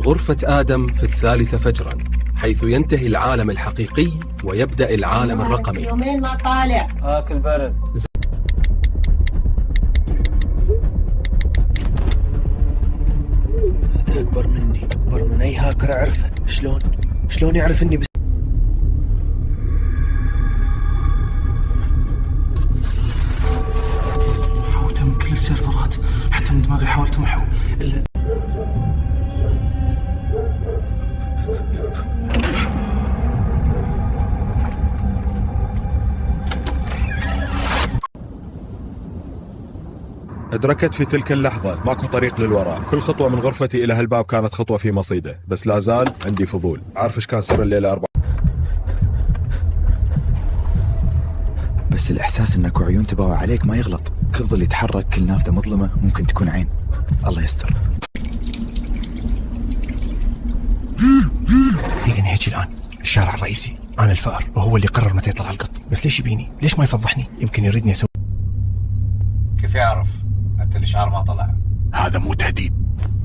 غرفة آدم في 3 فجرا، حيث ينتهي العالم الحقيقي ويبدأ العالم الرقمي. يومين ما طالع آكل برد. هذا أكبر مني، أكبر من أي هاكر أعرفه. شلون يعرف إني حاولت من كل السيرفرات، حتى من دماغي حاولت محو إلا أدركت في تلك اللحظة ماكو طريق للوراء. كل خطوة من غرفتي إلى هالباب كانت خطوة في مصيدة، بس لا زال عندي فضول عارف إيش كان سر الليلة 4. بس الإحساس إنك عيون تباوع عليك ما يغلط. كل ظل يتحرك، كل نافذة مظلمة ممكن تكون عين. الله يستر. دقيقة نهيجي الآن الشارع الرئيسي، أنا الفأر وهو اللي قرر متى يطلع القط. بس ليش يبيني؟ ليش ما يفضحني؟ يمكن يريدني أسوي. كيف يعرف؟ حتى الإشعار ما طلع. هذا مو تهديد،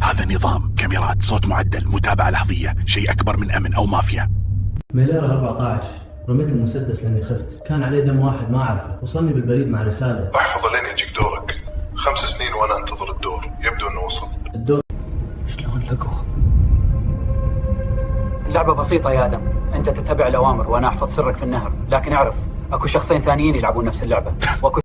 هذا نظام كاميرات، صوت معدل، متابعة لحظية، شيء أكبر من أمن أو مافيا. مليار 14 رميت المسدس لاني خفت، كان عليه دم واحد ما اعرفه، وصلني بالبريد مع رساله. احفظ لين يجيك دورك. 5 سنين وانا انتظر الدور، يبدو انه وصل. الدور شلون لقوه؟ اللعبة بسيطة يا آدم، أنت تتبع الأوامر وأنا أحفظ سرك في النهر، لكن اعرف أكو شخصين ثانيين يلعبون نفس اللعبة وأكو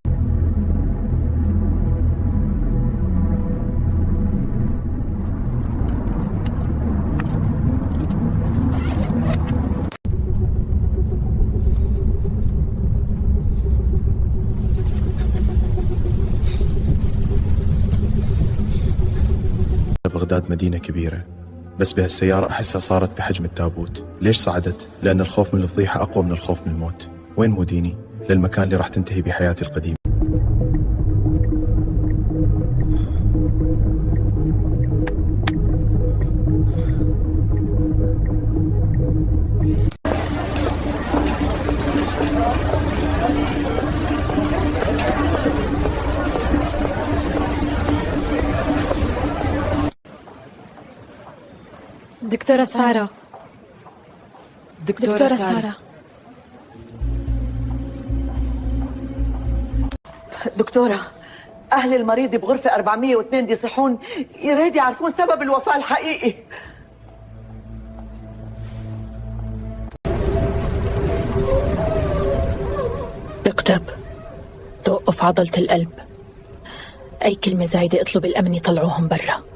بغداد مدينة كبيرة، بس بهالسيارة أحسها صارت بحجم التابوت. ليش صعدت؟ لأن الخوف من الفضيحة أقوى من الخوف من الموت. وين موديني؟ للمكان اللي راح تنتهي بحياتي القديمة. دكتورة سارة. دكتورة سارة. دكتورة، أهل المريض بغرفة 402 يصيحون، يريد يعرفون سبب الوفاة الحقيقي. تكتب توقف عضلة القلب، أي كلمة زايدة اطلب الأمن يطلعوهم برا.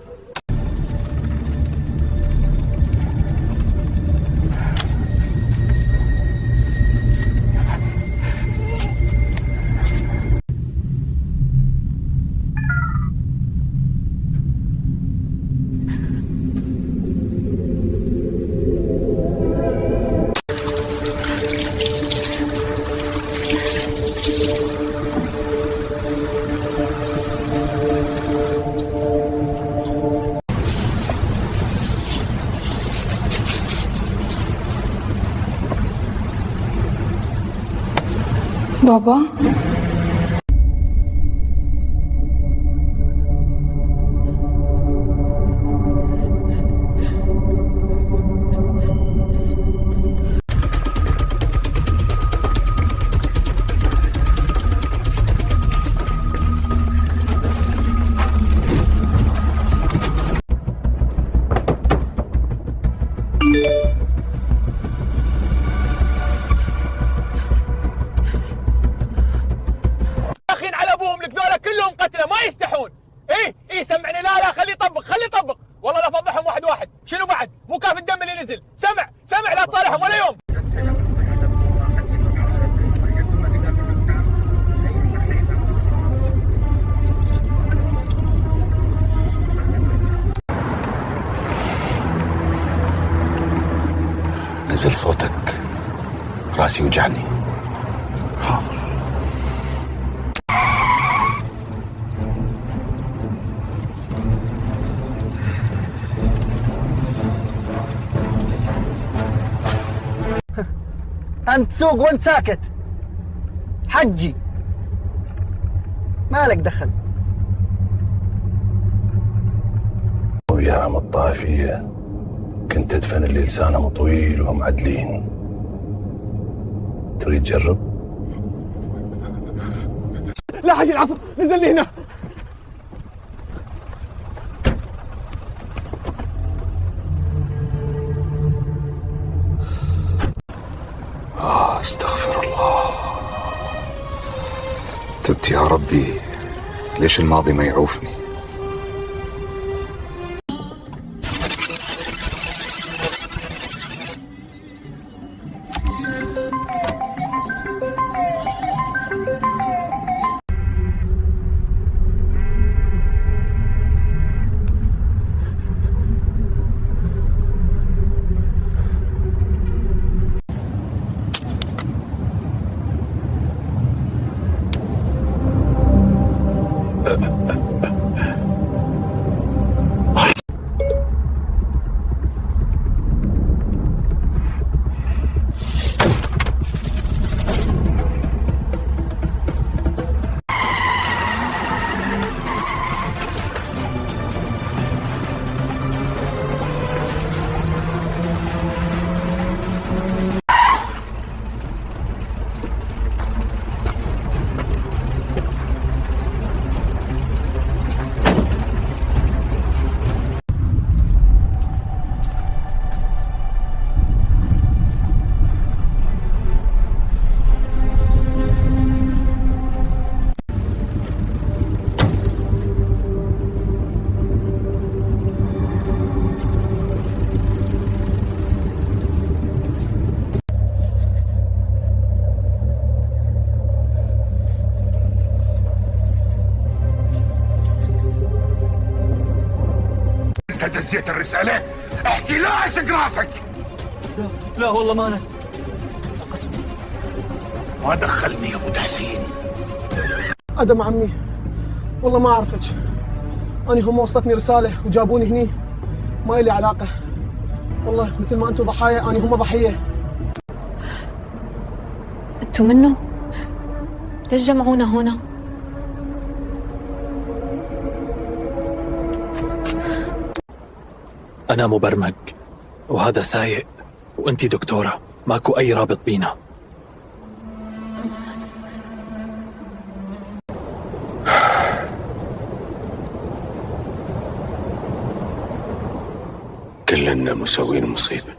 بابا سمعني. لا خليه يطبق والله لا فضحهم واحد. شنو بعد؟ مو كاف الدم اللي نزل. سمع لا تصالحهم ولا يوم. نزل صوتك، راسي وجعني. حاضر. أنت سوق وأنت ساكت. حجي مالك دخل. وجرم الطائفية ممكن تدفن اللي لسانهم طويل وهم عدلين. تريد تجرب؟ لا حاجة العفو، نزلني هنا. استغفر الله. تبت يا ربي، ليش الماضي ما يعوفني؟ انت دزيت الرسالة؟ احكي لا اشق راسك. لا والله ما انا. ما دخلني يا ابو تحسين. ادم عمي، والله ما اعرفك. اني هم وصلتني رساله وجابوني هني، ما لي علاقه. والله مثل ما انتم ضحايا اني هم ضحيه. انتم منو؟ ليش جمعونا هنا؟ أنا مبرمج وهذا سايق وأنتي دكتورة، ماكو أي رابط بينا. كلنا مسوين مصيبة.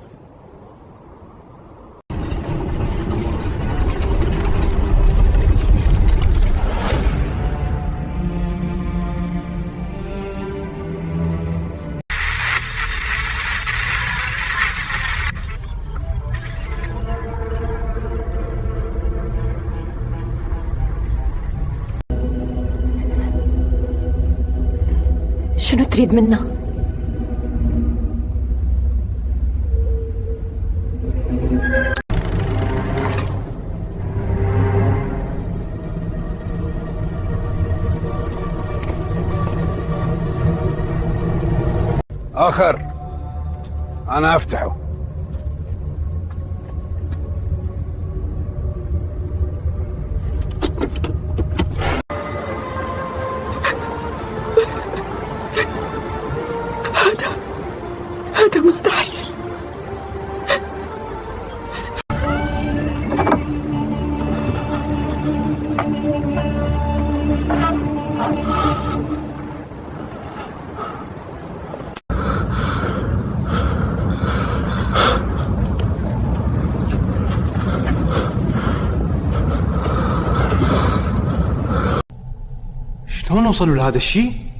شنو تريد منا؟ آخر أنا أفتحه. هذا مستحيل. شلون وصلوا لهذا الشيء؟